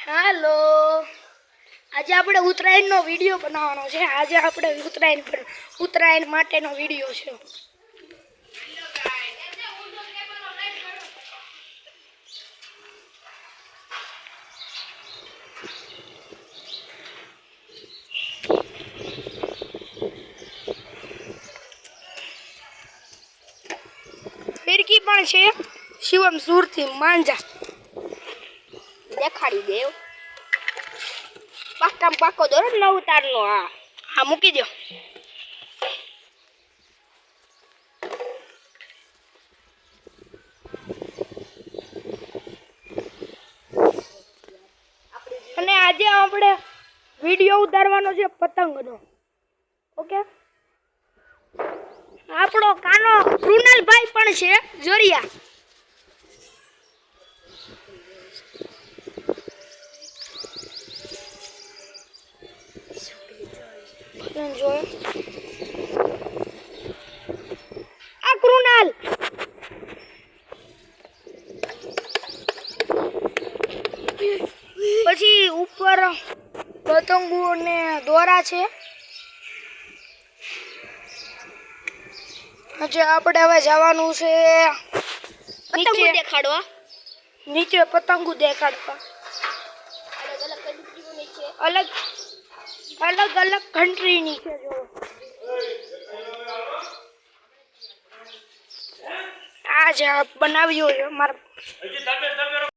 Hello आज આપણે ઉત્તરાયણનો વિડિયો બનાવવાનો છે। આજે આપણે ઉત્તરાયણ માટેનો વિડિયો છે। ફિરકી પણ છે શિવમ સુરતી માંજા દેખાડી દેવ પાકા પાકો દોર ન ઉતારનો હા મૂકી દો। અને આજે આપણે વિડિયો ઉતારવાનો છે પતંગનો। ઓકે આપણો કાનો કૃણાલભાઈ પણ છે જોરિયા। જોય આ કૃણાલ પછી ઉપર પતંગો ને દોરા છે। આજે આપણે હવે જવાનું છે પતંગો દેખાડવા નીચે પતંગો દેખાડવા અલગ અલગ કન્ટ્રી ની છે જો આ જ બનાવ્યો છે મારા